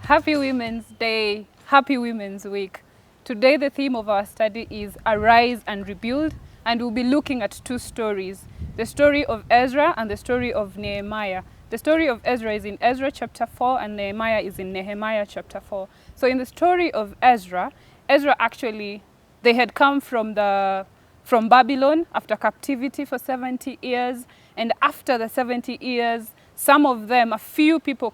Happy Women's Day, Happy Women's Week. Today the theme of our study is Arise and Rebuild, and we'll be looking at two stories, the story of Ezra and the story of Nehemiah. The story of Ezra is in Ezra chapter 4 and Nehemiah is in Nehemiah chapter 4. So in the story of Ezra actually, they had come from Babylon after captivity for 70 years, and after the 70 years, some of them, a few people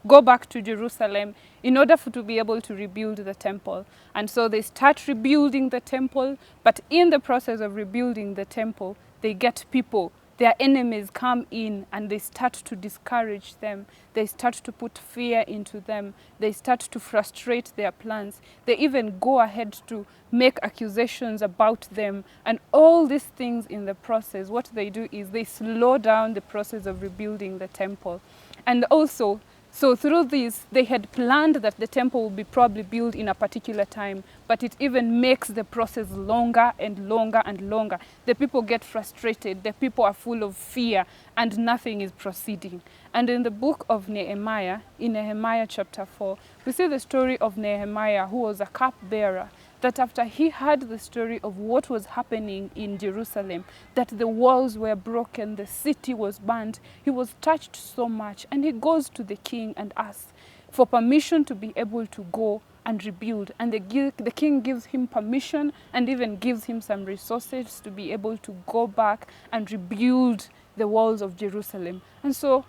go back to Jerusalem in order to be able to rebuild the temple. And so they start rebuilding the temple, but in the process of rebuilding the temple, they get people, their enemies come in and they start to discourage them. They start to put fear into them. They start to frustrate their plans. They even go ahead to make accusations about them. And all these things in the process, what they do is they slow down the process of rebuilding the temple. And also, so through this, they had planned that the temple would be probably built in a particular time, but it even makes the process longer and longer and longer. The people get frustrated, the people are full of fear, and nothing is proceeding. And in the book of Nehemiah, in Nehemiah chapter 4, we see the story of Nehemiah, who was a cupbearer, that after he heard the story of what was happening in Jerusalem, that the walls were broken, the city was burnt, he was touched so much, and he goes to the king and asks for permission to be able to go and rebuild. And the king gives him permission and even gives him some resources to be able to go back and rebuild the walls of Jerusalem. And so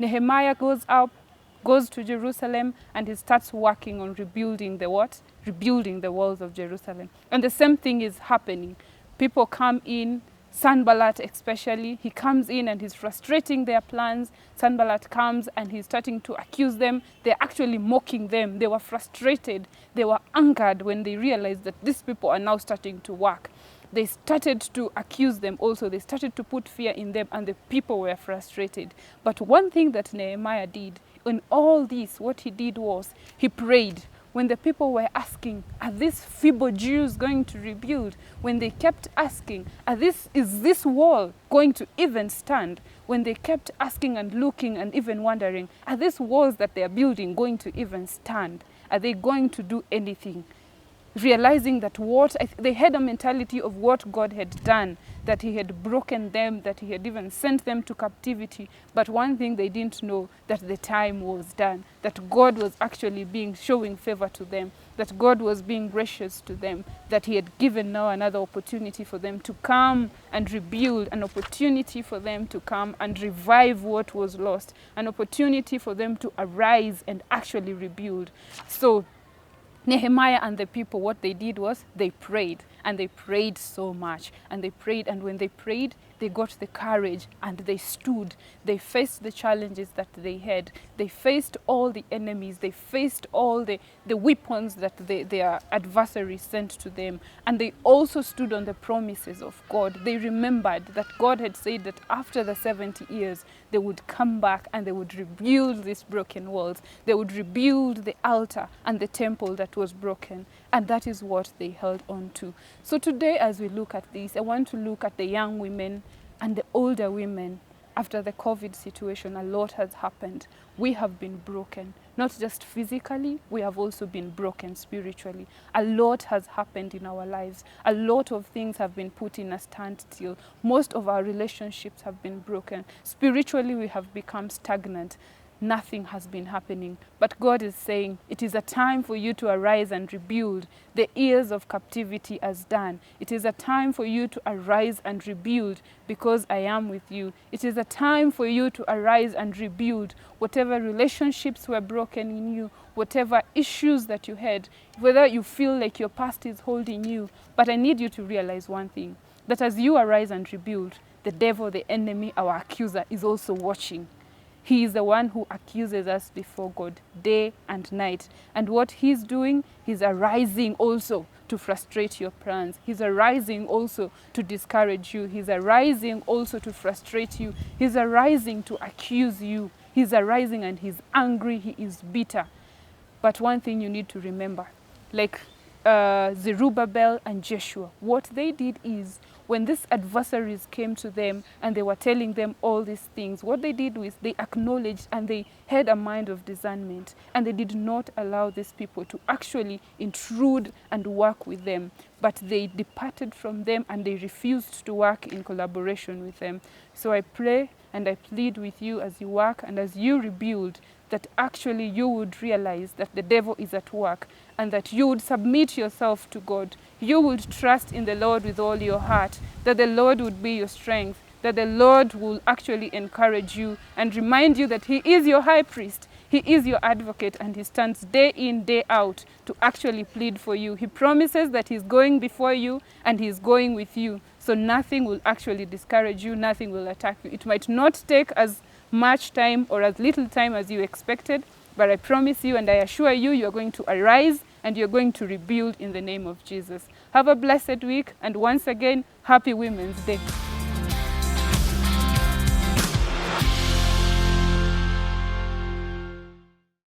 Nehemiah goes to Jerusalem, and he starts working on rebuilding the what? Rebuilding the walls of Jerusalem. And the same thing is happening. People come in, Sanballat especially, he comes in and he's frustrating their plans. Sanballat comes and he's starting to accuse them. They're actually mocking them. They were frustrated. They were angered when they realized that these people are now starting to work. They started to accuse them also. They started to put fear in them, and the people were frustrated. But one thing that Nehemiah did in all this, what he did was he prayed. When the people were asking, are these feeble Jews going to rebuild? When they kept asking, is this wall going to even stand? When they kept asking and looking and even wondering, are these walls that they are building going to even stand? Are they going to do anything? Realizing that they had a mentality of what God had done, that he had broken them, that he had even sent them to captivity. But one thing they didn't know, that the time was done, that God was actually showing favor to them, that God was being gracious to them, that he had given now another opportunity for them to come and rebuild, an opportunity for them to come and revive what was lost, an opportunity for them to arise and actually rebuild. So Nehemiah and the people, what they did was they prayed, and they prayed so much, and they prayed, and when they prayed, they got the courage and they stood. They faced the challenges that they had. They faced all the enemies. They faced all the weapons that their adversaries sent to them. And they also stood on the promises of God. They remembered that God had said that after the 70 years, they would come back and they would rebuild these broken walls. They would rebuild the altar and the temple that was broken. And that is what they held on to. So today, as we look at this, I want to look at the young women and the older women. After the COVID situation, a lot has happened. We have been broken, not just physically, we have also been broken spiritually. A lot has happened in our lives. A lot of things have been put in a standstill. Most of our relationships have been broken. Spiritually, we have become stagnant. Nothing has been happening. But God is saying, it is a time for you to arise and rebuild. The years of captivity has done. It is a time for you to arise and rebuild, because I am with you. It is a time for you to arise and rebuild. Whatever relationships were broken in you, whatever issues that you had, whether you feel like your past is holding you. But I need you to realize one thing, that as you arise and rebuild, the devil, the enemy, our accuser, is also watching. He is the one who accuses us before God day and night. And what he's doing, he's arising also to frustrate your plans. He's arising also to discourage you. He's arising also to frustrate you. He's arising to accuse you. He's arising and he's angry. He is bitter. But one thing you need to remember, like Zerubbabel and Joshua, what they did is, when these adversaries came to them and they were telling them all these things, what they did was they acknowledged and they had a mind of discernment, and they did not allow these people to actually intrude and work with them, but they departed from them and they refused to work in collaboration with them. So I pray and I plead with you as you work and as you rebuild, that actually you would realize that the devil is at work, and that you would submit yourself to God. You would trust in the Lord with all your heart, that the Lord would be your strength, that the Lord will actually encourage you and remind you that He is your high priest, He is your advocate, and He stands day in, day out to actually plead for you. He promises that He's going before you and He's going with you. So nothing will actually discourage you, nothing will attack you. It might not take as much time or as little time as you expected, but I promise you and I assure you, you are going to arise and you're going to rebuild in the name of Jesus. Have a blessed week, and once again, happy Women's Day.